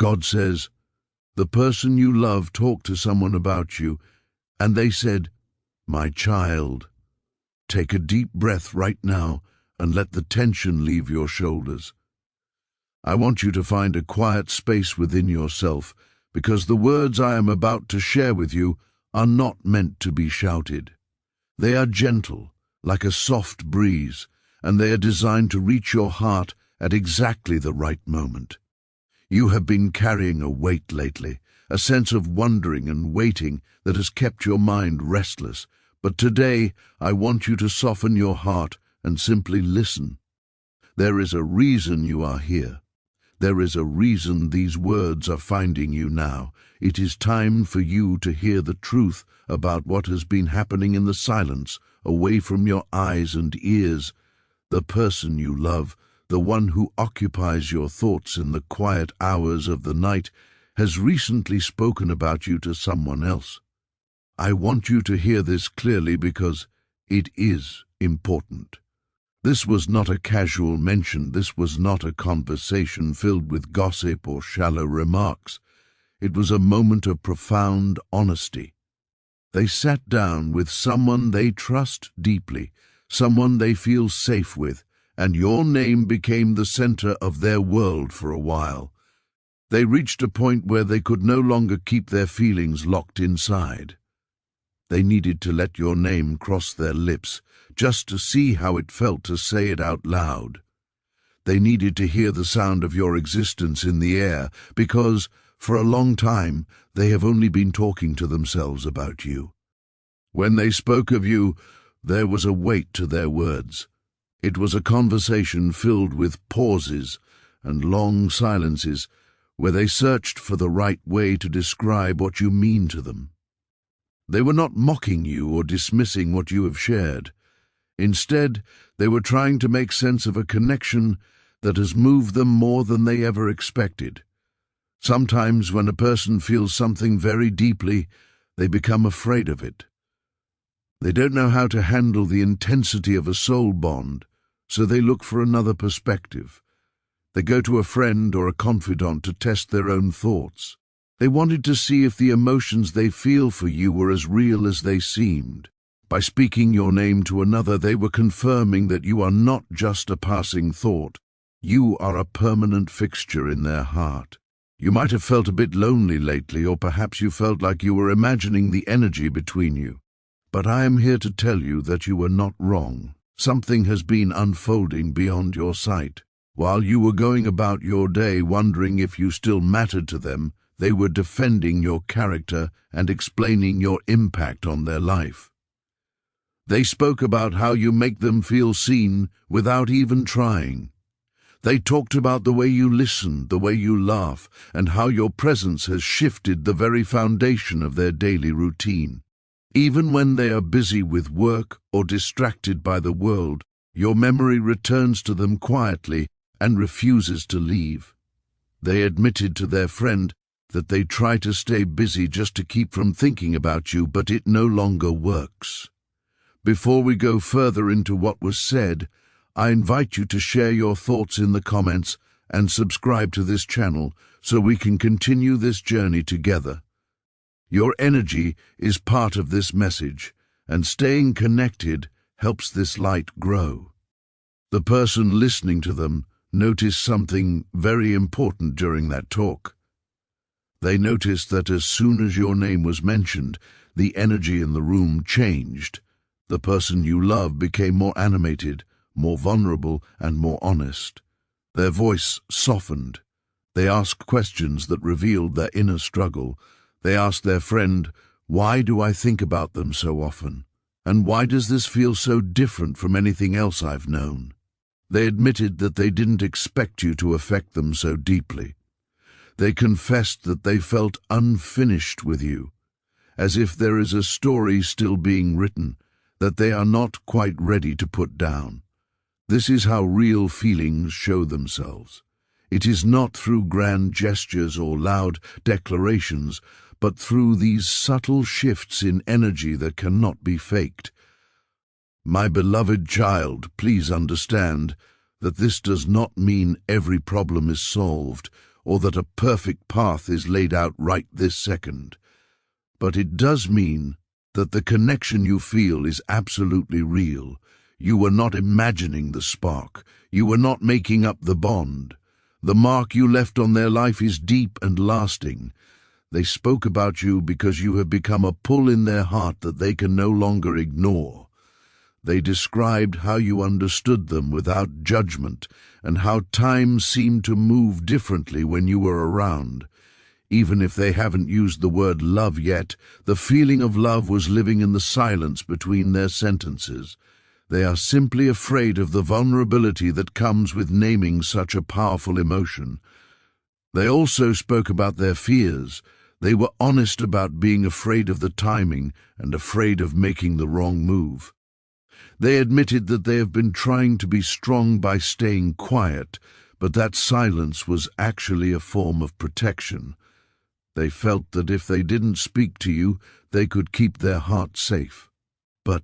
God says, the person you love talked to someone about you, and they said, "My child, take a deep breath right now and let the tension leave your shoulders. I want you to find a quiet space within yourself, because the words I am about to share with you are not meant to be shouted. They are gentle, like a soft breeze, and they are designed to reach your heart at exactly the right moment. You have been carrying a weight lately, a sense of wondering and waiting that has kept your mind restless. But today, I want you to soften your heart and simply listen. There is a reason you are here. There is a reason these words are finding you now. It is time for you to hear the truth about what has been happening in the silence, away from your eyes and ears. The person you love, the one who occupies your thoughts in the quiet hours of the night, has recently spoken about you to someone else. I want you to hear this clearly because it is important. This was not a casual mention. This was not a conversation filled with gossip or shallow remarks. It was a moment of profound honesty. They sat down with someone they trust deeply, someone they feel safe with, and your name became the center of their world for a while. They reached a point where they could no longer keep their feelings locked inside. They needed to let your name cross their lips, just to see how it felt to say it out loud. They needed to hear the sound of your existence in the air, because, for a long time, they have only been talking to themselves about you. When they spoke of you, there was a weight to their words. It was a conversation filled with pauses and long silences, where they searched for the right way to describe what you mean to them. They were not mocking you or dismissing what you have shared. Instead, they were trying to make sense of a connection that has moved them more than they ever expected. Sometimes when a person feels something very deeply, they become afraid of it. They don't know how to handle the intensity of a soul bond, so they look for another perspective. They go to a friend or a confidant to test their own thoughts. They wanted to see if the emotions they feel for you were as real as they seemed. By speaking your name to another, they were confirming that you are not just a passing thought. You are a permanent fixture in their heart. You might have felt a bit lonely lately, or perhaps you felt like you were imagining the energy between you. But I am here to tell you that you were not wrong. Something has been unfolding beyond your sight. While you were going about your day wondering if you still mattered to them, they were defending your character and explaining your impact on their life. They spoke about how you make them feel seen without even trying. They talked about the way you listen, the way you laugh, and how your presence has shifted the very foundation of their daily routine. Even when they are busy with work or distracted by the world, your memory returns to them quietly and refuses to leave. They admitted to their friend that they try to stay busy just to keep from thinking about you, but it no longer works. Before we go further into what was said, I invite you to share your thoughts in the comments and subscribe to this channel so we can continue this journey together. Your energy is part of this message, and staying connected helps this light grow. The person listening to them noticed something very important during that talk. They noticed that as soon as your name was mentioned, the energy in the room changed. The person you love became more animated, more vulnerable, and more honest. Their voice softened. They asked questions that revealed their inner struggle. They asked their friend, "Why do I think about them so often? And why does this feel so different from anything else I've known?" They admitted that they didn't expect you to affect them so deeply. They confessed that they felt unfinished with you, as if there is a story still being written that they are not quite ready to put down. This is how real feelings show themselves. It is not through grand gestures or loud declarations, but through these subtle shifts in energy that cannot be faked. My beloved child, please understand that this does not mean every problem is solved or that a perfect path is laid out right this second. But it does mean that the connection you feel is absolutely real. You were not imagining the spark. You were not making up the bond. The mark you left on their life is deep and lasting. They spoke about you because you have become a pull in their heart that they can no longer ignore. They described how you understood them without judgment and how time seemed to move differently when you were around. Even if they haven't used the word love yet, the feeling of love was living in the silence between their sentences. They are simply afraid of the vulnerability that comes with naming such a powerful emotion. They also spoke about their fears. They were honest about being afraid of the timing and afraid of making the wrong move. They admitted that they have been trying to be strong by staying quiet, but that silence was actually a form of protection. They felt that if they didn't speak to you, they could keep their heart safe. But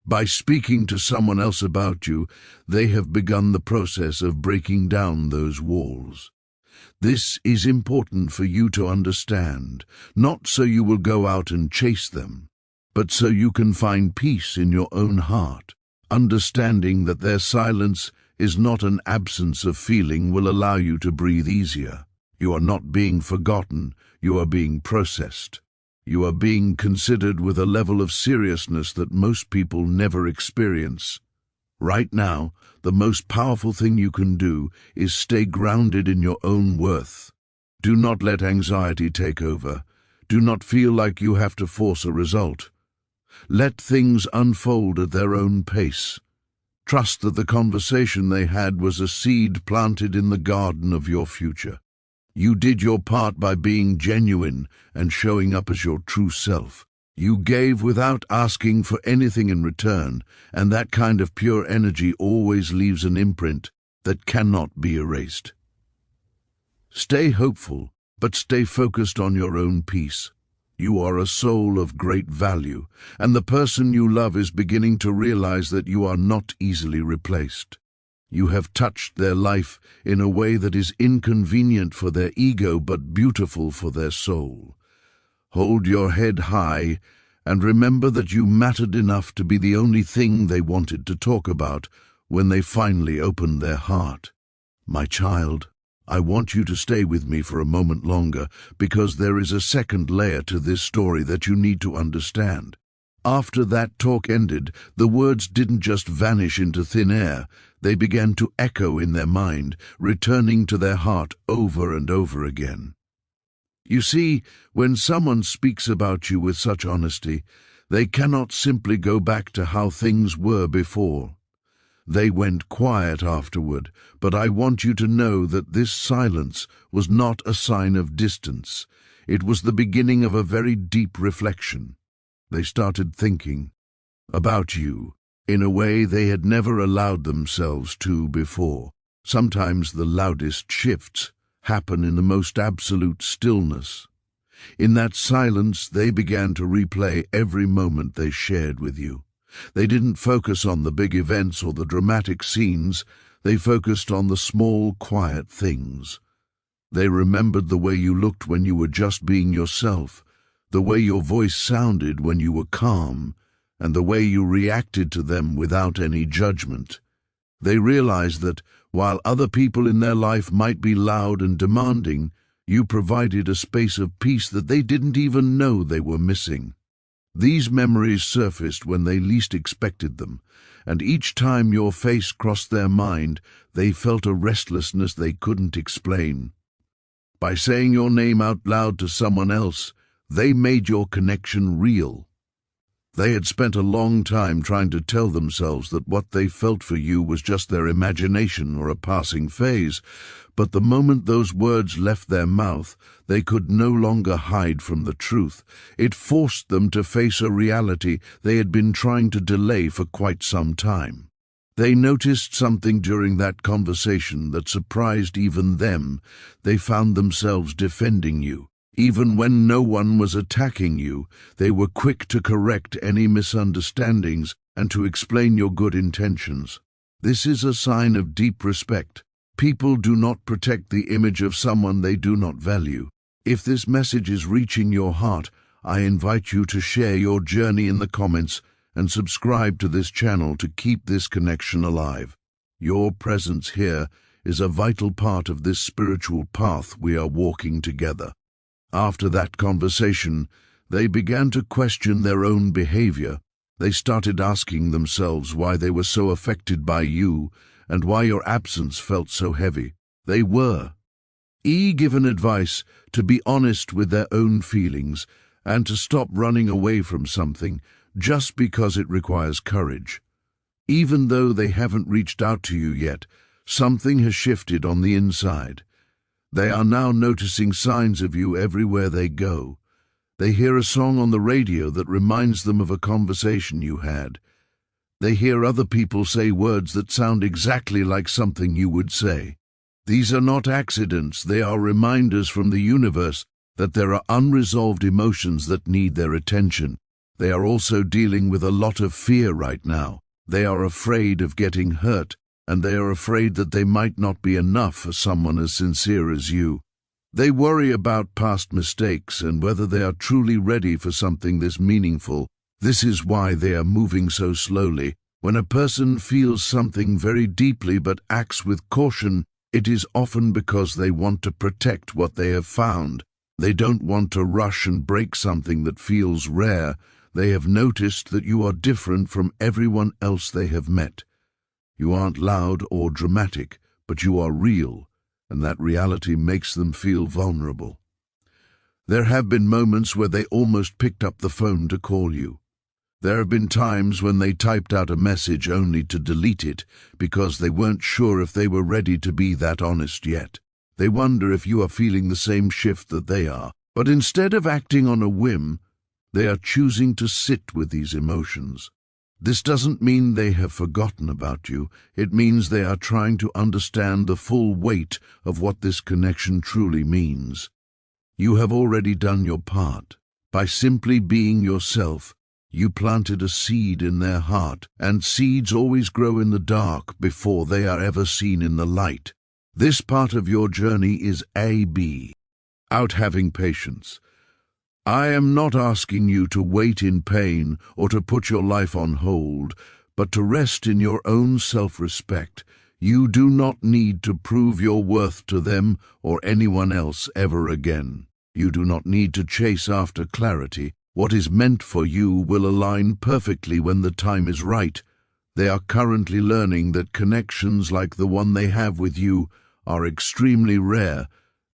by speaking to someone else about you, they have begun the process of breaking down those walls. This is important for you to understand, not so you will go out and chase them, but so you can find peace in your own heart. Understanding that their silence is not an absence of feeling will allow you to breathe easier. You are not being forgotten, you are being processed. You are being considered with a level of seriousness that most people never experience. Right now, the most powerful thing you can do is stay grounded in your own worth. Do not let anxiety take over. Do not feel like you have to force a result. Let things unfold at their own pace. Trust that the conversation they had was a seed planted in the garden of your future. You did your part by being genuine and showing up as your true self. You gave without asking for anything in return, and that kind of pure energy always leaves an imprint that cannot be erased. Stay hopeful, but stay focused on your own peace. You are a soul of great value, and the person you love is beginning to realize that you are not easily replaced. You have touched their life in a way that is inconvenient for their ego but beautiful for their soul. Hold your head high and remember that you mattered enough to be the only thing they wanted to talk about when they finally opened their heart. My child, I want you to stay with me for a moment longer because there is a second layer to this story that you need to understand. After that talk ended, the words didn't just vanish into thin air. They began to echo in their mind, returning to their heart over and over again. You see, when someone speaks about you with such honesty, they cannot simply go back to how things were before. They went quiet afterward, but I want you to know that this silence was not a sign of distance. It was the beginning of a very deep reflection. They started thinking about you in a way they had never allowed themselves to before. Sometimes the loudest shifts happen in the most absolute stillness. In that silence, they began to replay every moment they shared with you. They didn't focus on the big events or the dramatic scenes. They focused on the small, quiet things. They remembered the way you looked when you were just being yourself, the way your voice sounded when you were calm, and the way you reacted to them without any judgment. They realized that, while other people in their life might be loud and demanding, you provided a space of peace that they didn't even know they were missing. These memories surfaced when they least expected them, and each time your face crossed their mind, they felt a restlessness they couldn't explain. By saying your name out loud to someone else, they made your connection real. They had spent a long time trying to tell themselves that what they felt for you was just their imagination or a passing phase, but the moment those words left their mouth, they could no longer hide from the truth. It forced them to face a reality they had been trying to delay for quite some time. They noticed something during that conversation that surprised even them. They found themselves defending you. Even when no one was attacking you, they were quick to correct any misunderstandings and to explain your good intentions. This is a sign of deep respect. People do not protect the image of someone they do not value. If this message is reaching your heart, I invite you to share your journey in the comments and subscribe to this channel to keep this connection alive. Your presence here is a vital part of this spiritual path we are walking together. After that conversation, they began to question their own behavior. They started asking themselves why they were so affected by you and why your absence felt so heavy. They were given advice to be honest with their own feelings and to stop running away from something just because it requires courage. Even though they haven't reached out to you yet, something has shifted on the inside. They are now noticing signs of you everywhere they go. They hear a song on the radio that reminds them of a conversation you had. They hear other people say words that sound exactly like something you would say. These are not accidents, they are reminders from the universe that there are unresolved emotions that need their attention. They are also dealing with a lot of fear right now. They are afraid of getting hurt, and they are afraid that they might not be enough for someone as sincere as you. They worry about past mistakes and whether they are truly ready for something this meaningful. This is why they are moving so slowly. When a person feels something very deeply but acts with caution, it is often because they want to protect what they have found. They don't want to rush and break something that feels rare. They have noticed that you are different from everyone else they have met. You aren't loud or dramatic, but you are real, and that reality makes them feel vulnerable. There have been moments where they almost picked up the phone to call you. There have been times when they typed out a message only to delete it because they weren't sure if they were ready to be that honest yet. They wonder if you are feeling the same shift that they are. But instead of acting on a whim, they are choosing to sit with these emotions. This doesn't mean they have forgotten about you. It means they are trying to understand the full weight of what this connection truly means. You have already done your part. By simply being yourself, you planted a seed in their heart, and seeds always grow in the dark before they are ever seen in the light. This part of your journey is AB, out having patience. I am not asking you to wait in pain or to put your life on hold, but to rest in your own self-respect. You do not need to prove your worth to them or anyone else ever again. You do not need to chase after clarity. What is meant for you will align perfectly when the time is right. They are currently learning that connections like the one they have with you are extremely rare.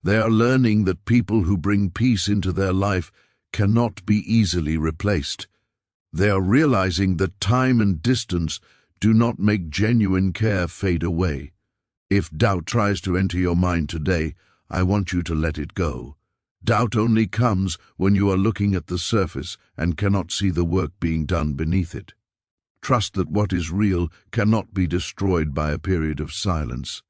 They are learning that people who bring peace into their life cannot be easily replaced. They are realizing that time and distance do not make genuine care fade away. If doubt tries to enter your mind today, I want you to let it go. Doubt only comes when you are looking at the surface and cannot see the work being done beneath it. Trust that what is real cannot be destroyed by a period of silence.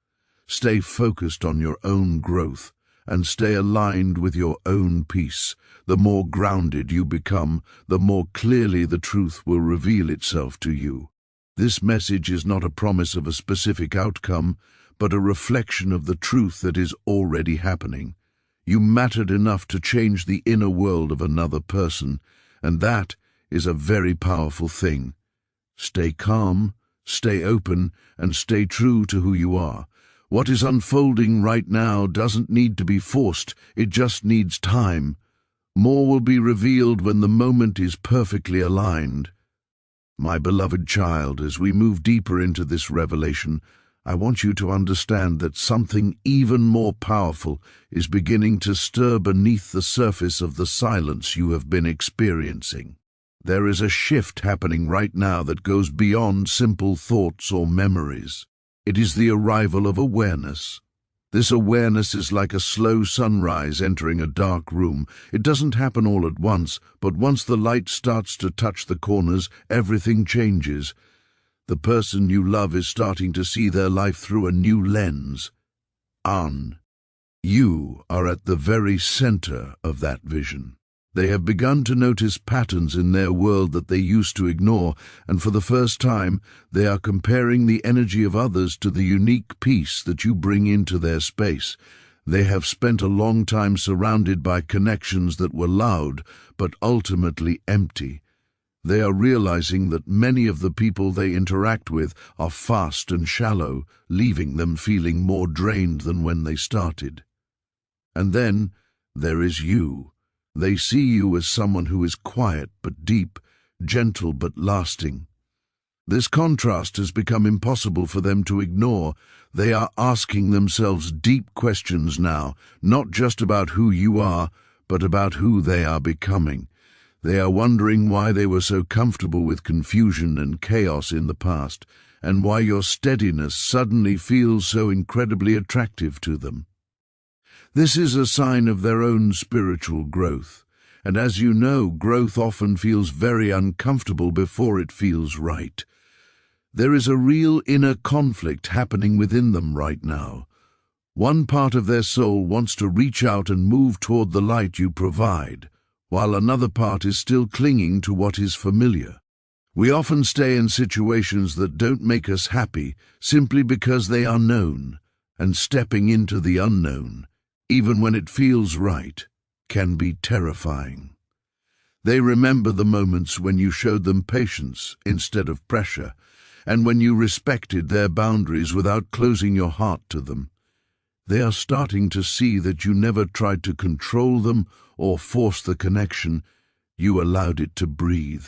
Stay focused on your own growth and stay aligned with your own peace. The more grounded you become, the more clearly the truth will reveal itself to you. This message is not a promise of a specific outcome, but a reflection of the truth that is already happening. You mattered enough to change the inner world of another person, and that is a very powerful thing. Stay calm, stay open, and stay true to who you are. What is unfolding right now doesn't need to be forced, it just needs time. More will be revealed when the moment is perfectly aligned. My beloved child, as we move deeper into this revelation, I want you to understand that something even more powerful is beginning to stir beneath the surface of the silence you have been experiencing. There is a shift happening right now that goes beyond simple thoughts or memories. It is the arrival of awareness. This awareness is like a slow sunrise entering a dark room. It doesn't happen all at once, but once the light starts to touch the corners, everything changes. The person you love is starting to see their life through a new lens. You are at the very center of that vision. They have begun to notice patterns in their world that they used to ignore, and for the first time, they are comparing the energy of others to the unique peace that you bring into their space. They have spent a long time surrounded by connections that were loud, but ultimately empty. They are realizing that many of the people they interact with are fast and shallow, leaving them feeling more drained than when they started. And then there is you. They see you as someone who is quiet but deep, gentle but lasting. This contrast has become impossible for them to ignore. They are asking themselves deep questions now, not just about who you are, but about who they are becoming. They are wondering why they were so comfortable with confusion and chaos in the past, and why your steadiness suddenly feels so incredibly attractive to them. This is a sign of their own spiritual growth, and as you know, growth often feels very uncomfortable before it feels right. There is a real inner conflict happening within them right now. One part of their soul wants to reach out and move toward the light you provide, while another part is still clinging to what is familiar. We often stay in situations that don't make us happy simply because they are known, and stepping into the unknown, even when it feels right, can be terrifying. They remember the moments when you showed them patience instead of pressure, and when you respected their boundaries without closing your heart to them. They are starting to see that you never tried to control them or force the connection. You allowed it to breathe.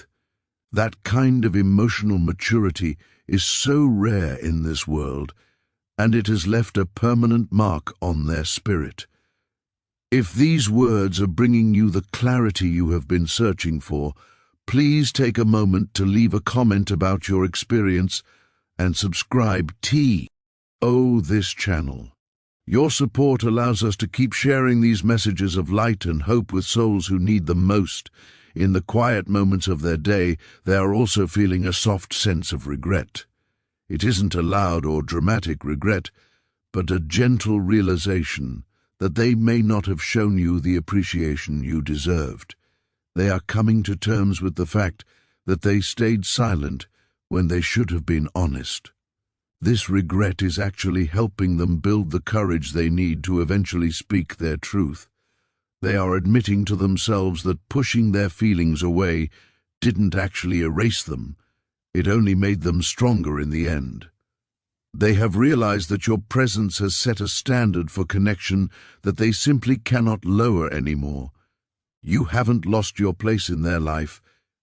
That kind of emotional maturity is so rare in this world, and it has left a permanent mark on their spirit. If these words are bringing you the clarity you have been searching for, please take a moment to leave a comment about your experience and subscribe to this channel. Your support allows us to keep sharing these messages of light and hope with souls who need them most. In the quiet moments of their day, they are also feeling a soft sense of regret. It isn't a loud or dramatic regret, but a gentle realization that they may not have shown you the appreciation you deserved. They are coming to terms with the fact that they stayed silent when they should have been honest. This regret is actually helping them build the courage they need to eventually speak their truth. They are admitting to themselves that pushing their feelings away didn't actually erase them. It only made them stronger in the end. They have realized that your presence has set a standard for connection that they simply cannot lower anymore. You haven't lost your place in their life.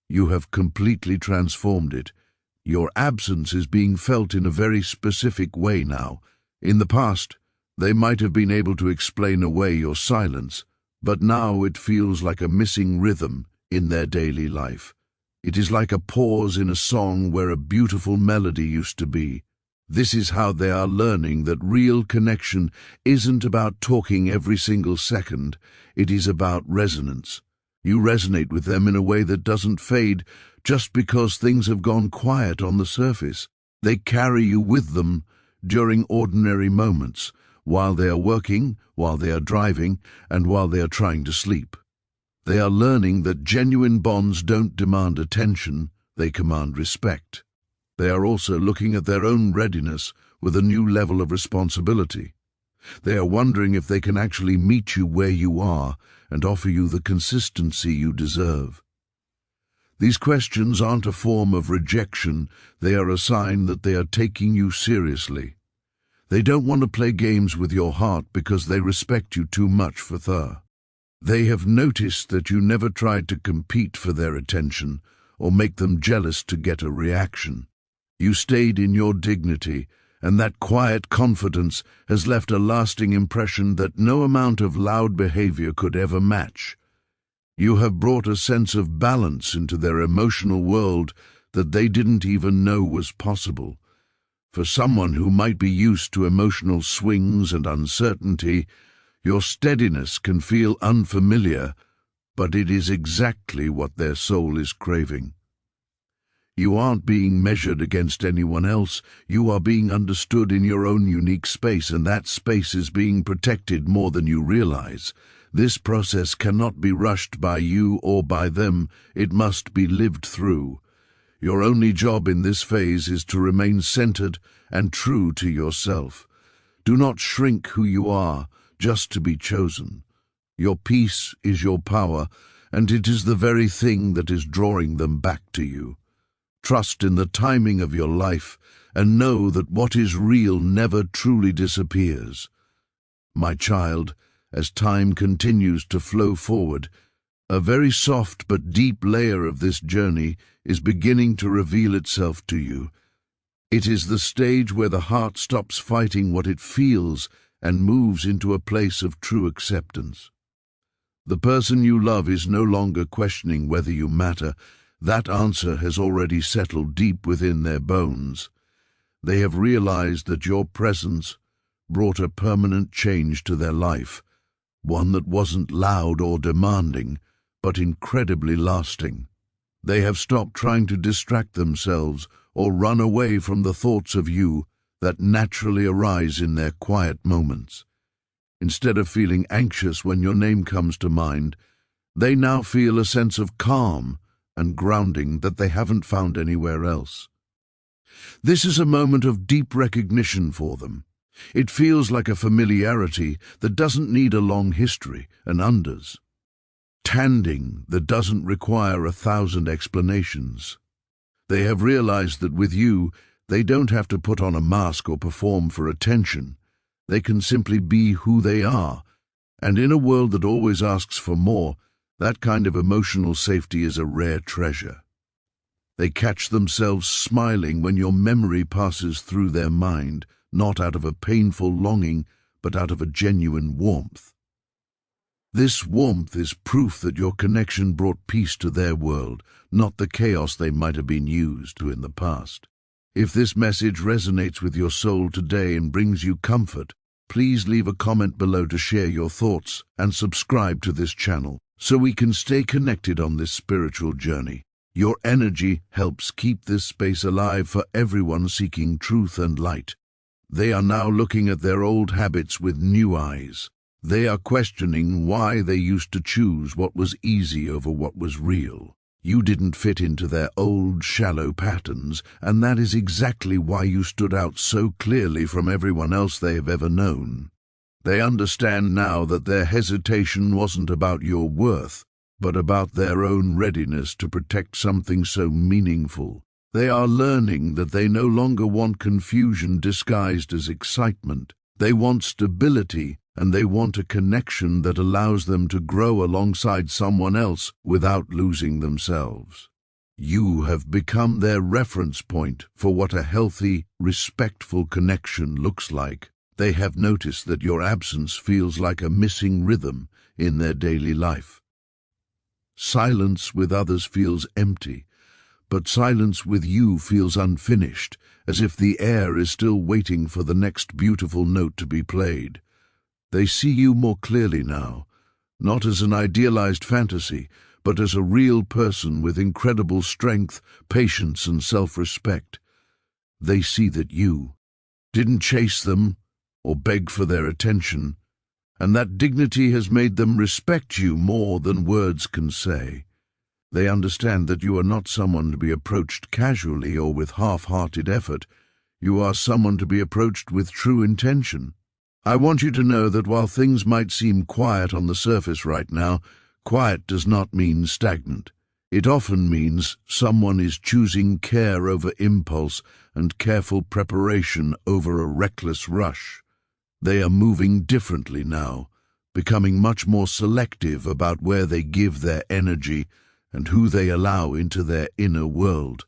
You have completely transformed it. Your absence is being felt in a very specific way now. In the past, they might have been able to explain away your silence, but now it feels like a missing rhythm in their daily life. It is like a pause in a song where a beautiful melody used to be. This is how they are learning that real connection isn't about talking every single second. It is about resonance. You resonate with them in a way that doesn't fade just because things have gone quiet on the surface. They carry you with them during ordinary moments, while they are working, while they are driving, and while they are trying to sleep. They are learning that genuine bonds don't demand attention, they command respect. They are also looking at their own readiness with a new level of responsibility. They are wondering if they can actually meet you where you are and offer you the consistency you deserve. These questions aren't a form of rejection, they are a sign that they are taking you seriously. They don't want to play games with your heart because they respect you too much for that. They have noticed that you never tried to compete for their attention or make them jealous to get a reaction. You stayed in your dignity, and that quiet confidence has left a lasting impression that no amount of loud behavior could ever match. You have brought a sense of balance into their emotional world that they didn't even know was possible. For someone who might be used to emotional swings and uncertainty, your steadiness can feel unfamiliar, but it is exactly what their soul is craving. You aren't being measured against anyone else, you are being understood in your own unique space, and that space is being protected more than you realize. This process cannot be rushed by you or by them, it must be lived through. Your only job in this phase is to remain centered and true to yourself. Do not shrink who you are just to be chosen. Your peace is your power, and it is the very thing that is drawing them back to you. Trust in the timing of your life, and know that what is real never truly disappears. My child, as time continues to flow forward, a very soft but deep layer of this journey is beginning to reveal itself to you. It is the stage where the heart stops fighting what it feels and moves into a place of true acceptance. The person you love is no longer questioning whether you matter. That answer has already settled deep within their bones. They have realized that your presence brought a permanent change to their life, one that wasn't loud or demanding, but incredibly lasting. They have stopped trying to distract themselves or run away from the thoughts of you that naturally arise in their quiet moments. Instead of feeling anxious when your name comes to mind, they now feel a sense of calm and grounding that they haven't found anywhere else. This is a moment of deep recognition for them. It feels like a familiarity that doesn't need a long history, an understanding that doesn't require 1,000 explanations. They have realized that with you, they don't have to put on a mask or perform for attention. They can simply be who they are, and in a world that always asks for more, that kind of emotional safety is a rare treasure. They catch themselves smiling when your memory passes through their mind, not out of a painful longing, but out of a genuine warmth. This warmth is proof that your connection brought peace to their world, not the chaos they might have been used to in the past. If this message resonates with your soul today and brings you comfort, please leave a comment below to share your thoughts and subscribe to this channel so we can stay connected on this spiritual journey. Your energy helps keep this space alive for everyone seeking truth and light. They are now looking at their old habits with new eyes. They are questioning why they used to choose what was easy over what was real. You didn't fit into their old, shallow patterns, and that is exactly why you stood out so clearly from everyone else they have ever known. They understand now that their hesitation wasn't about your worth, but about their own readiness to protect something so meaningful. They are learning that they no longer want confusion disguised as excitement. They want stability, and they want a connection that allows them to grow alongside someone else without losing themselves. You have become their reference point for what a healthy, respectful connection looks like. They have noticed that your absence feels like a missing rhythm in their daily life. Silence with others feels empty, but silence with you feels unfinished, as if the air is still waiting for the next beautiful note to be played. They see you more clearly now, not as an idealized fantasy, but as a real person with incredible strength, patience, and self-respect. They see that you didn't chase them or beg for their attention, and that dignity has made them respect you more than words can say. They understand that you are not someone to be approached casually or with half-hearted effort. You are someone to be approached with true intention. I want you to know that while things might seem quiet on the surface right now, quiet does not mean stagnant. It often means someone is choosing care over impulse and careful preparation over a reckless rush. They are moving differently now, becoming much more selective about where they give their energy and who they allow into their inner world.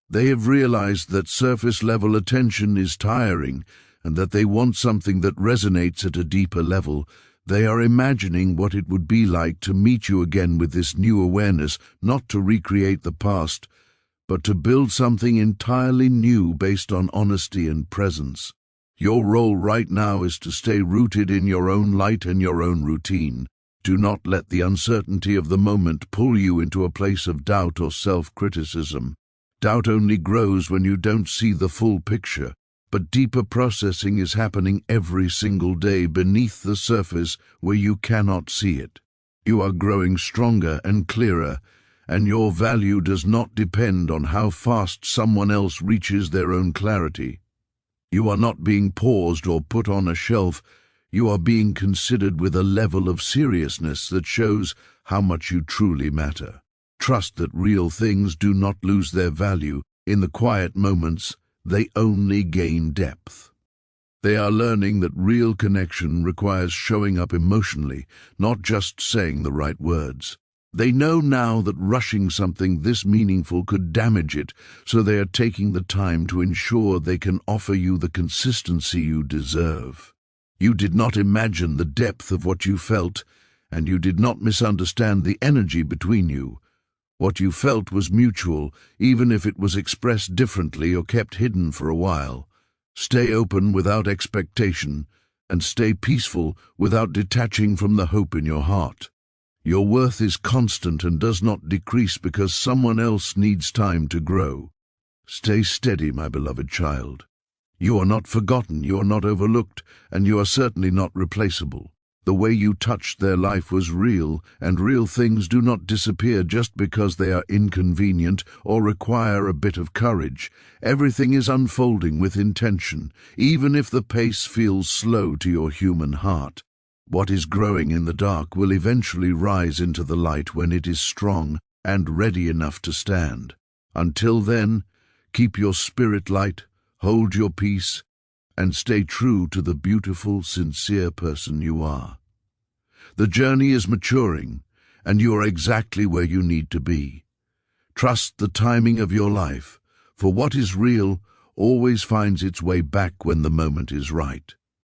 They have realized that surface-level attention is tiring, and that they want something that resonates at a deeper level. They are imagining what it would be like to meet you again with this new awareness, not to recreate the past, but to build something entirely new based on honesty and presence. Your role right now is to stay rooted in your own light and your own routine. Do not let the uncertainty of the moment pull you into a place of doubt or self-criticism. Doubt only grows when you don't see the full picture. but deeper processing is happening every single day beneath the surface where you cannot see it. You are growing stronger and clearer, and your value does not depend on how fast someone else reaches their own clarity. You are not being paused or put on a shelf. You are being considered with a level of seriousness that shows how much you truly matter. Trust that real things do not lose their value. In the quiet moments, they only gain depth. They are learning that real connection requires showing up emotionally, not just saying the right words. They know now that rushing something this meaningful could damage it, so they are taking the time to ensure they can offer you the consistency you deserve. You did not imagine the depth of what you felt, and you did not misunderstand the energy between you. What you felt was mutual, even if it was expressed differently or kept hidden for a while. Stay open without expectation, and stay peaceful without detaching from the hope in your heart. Your worth is constant and does not decrease because someone else needs time to grow. Stay steady, my beloved child. You are not forgotten, you are not overlooked, and you are certainly not replaceable. The way you touched their life was real, and real things do not disappear just because they are inconvenient or require a bit of courage. Everything is unfolding with intention, even if the pace feels slow to your human heart. What is growing in the dark will eventually rise into the light when it is strong and ready enough to stand. Until then, keep your spirit light, hold your peace, and stay true to the beautiful, sincere person you are. The journey is maturing, and you are exactly where you need to be. Trust the timing of your life, for what is real always finds its way back when the moment is right.